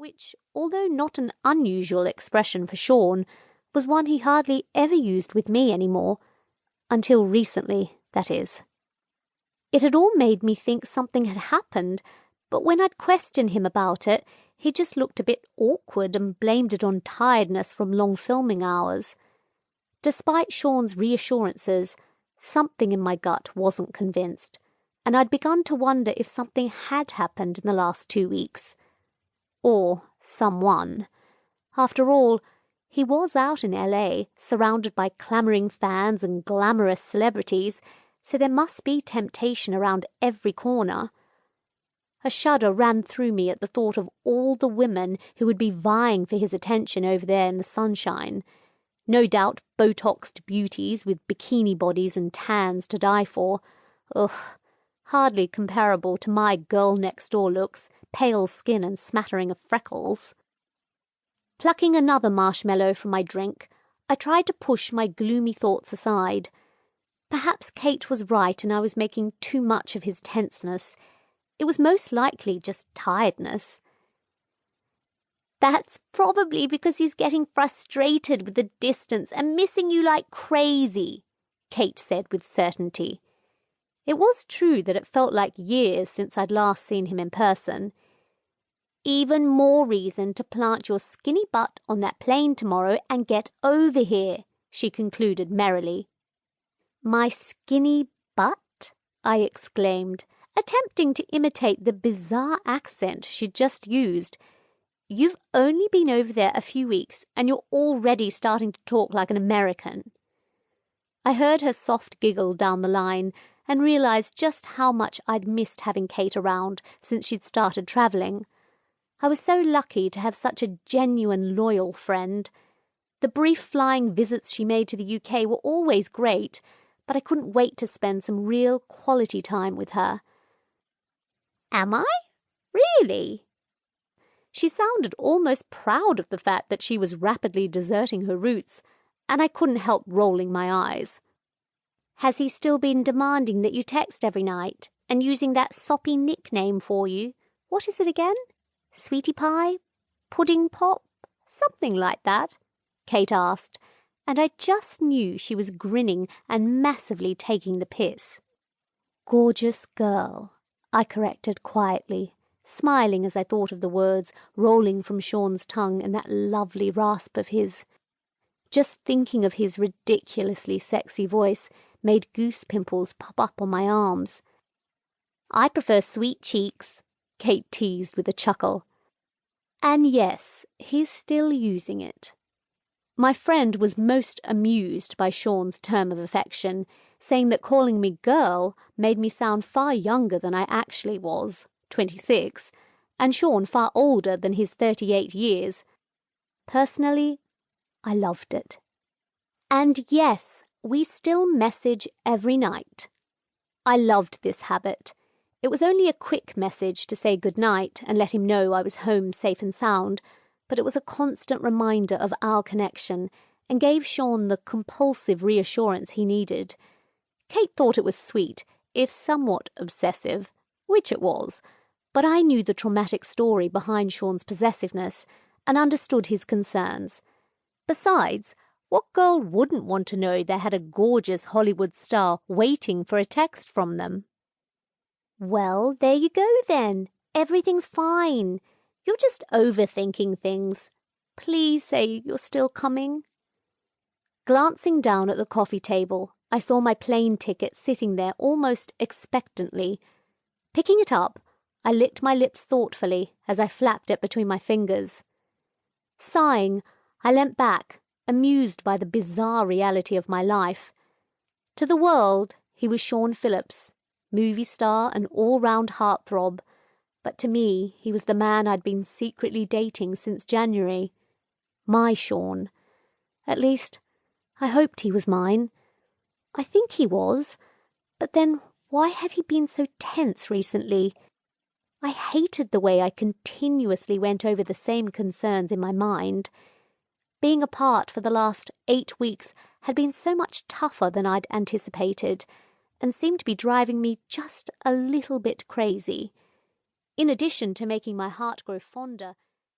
which, although not an unusual expression for Sean, was one he hardly ever used with me anymore. Until recently, that is. It had all made me think something had happened, but when I'd questioned him about it, he just looked a bit awkward and blamed it on tiredness from long filming hours. Despite Sean's reassurances, something in my gut wasn't convinced, and I'd begun to wonder if something had happened in the last 2 weeks. Or someone. After all, he was out in LA, surrounded by clamouring fans and glamorous celebrities, so there must be temptation around every corner. A shudder ran through me at the thought of all the women who would be vying for his attention over there in the sunshine. No doubt Botoxed beauties with bikini bodies and tans to die for. Ugh, hardly comparable to my girl-next-door looks, pale skin and smattering of freckles. Plucking another marshmallow from my drink, I tried to push my gloomy thoughts aside. Perhaps Cait was right and I was making too much of his tenseness. It was most likely just tiredness. "That's probably because he's getting frustrated with the distance and missing you like crazy," Cait said with certainty. It was true that it felt like years since I'd last seen him in person. "Even more reason to plant your skinny butt on that plane tomorrow and get over here," she concluded merrily. "My skinny butt?" I exclaimed, attempting to imitate the bizarre accent she'd just used. "You've only been over there a few weeks, and you're already starting to talk like an American." I heard her soft giggle down the line and realized just how much I'd missed having Cait around since she'd started travelling. I was so lucky to have such a genuine, loyal friend. The brief flying visits she made to the UK were always great, but I couldn't wait to spend some real quality time with her. "Am I? Really?" She sounded almost proud of the fact that she was rapidly deserting her roots, and I couldn't help rolling my eyes. "Has he still been demanding that you text every night, and using that soppy nickname for you? What is it again? Sweetie Pie? Pudding Pop? Something like that?" Cait asked, and I just knew she was grinning and massively taking the piss. "Gorgeous girl," I corrected quietly, smiling as I thought of the words rolling from Sean's tongue and that lovely rasp of his. Just thinking of his ridiculously sexy voice made goose pimples pop up on my arms. "I prefer sweet cheeks," Cait teased with a chuckle. And yes, he's still using it. My friend was most amused by Sean's term of affection, saying that calling me girl made me sound far younger than I actually was, 26, and Sean far older than his 38 years. Personally, I loved it. And yes, we still message every night. I loved this habit. It was only a quick message to say goodnight and let him know I was home safe and sound, but it was a constant reminder of our connection and gave Sean the compulsive reassurance he needed. Cait thought it was sweet, if somewhat obsessive, which it was, but I knew the traumatic story behind Sean's possessiveness and understood his concerns. Besides, what girl wouldn't want to know they had a gorgeous Hollywood star waiting for a text from them? "Well, there you go then. Everything's fine. You're just overthinking things. Please say you're still coming." Glancing down at the coffee table, I saw my plane ticket sitting there almost expectantly. Picking it up, I licked my lips thoughtfully as I flapped it between my fingers. Sighing, I leant back, amused by the bizarre reality of my life. To the world, he was Sean Phillips, movie star and all-round heartthrob, but to me he was the man I'd been secretly dating since January. My Sean. At least, I hoped he was mine. I think he was, but then why had he been so tense recently? I hated the way I continuously went over the same concerns in my mind. Being apart for the last 8 weeks had been so much tougher than I'd anticipated, and seemed to be driving me just a little bit crazy. In addition to making my heart grow fonder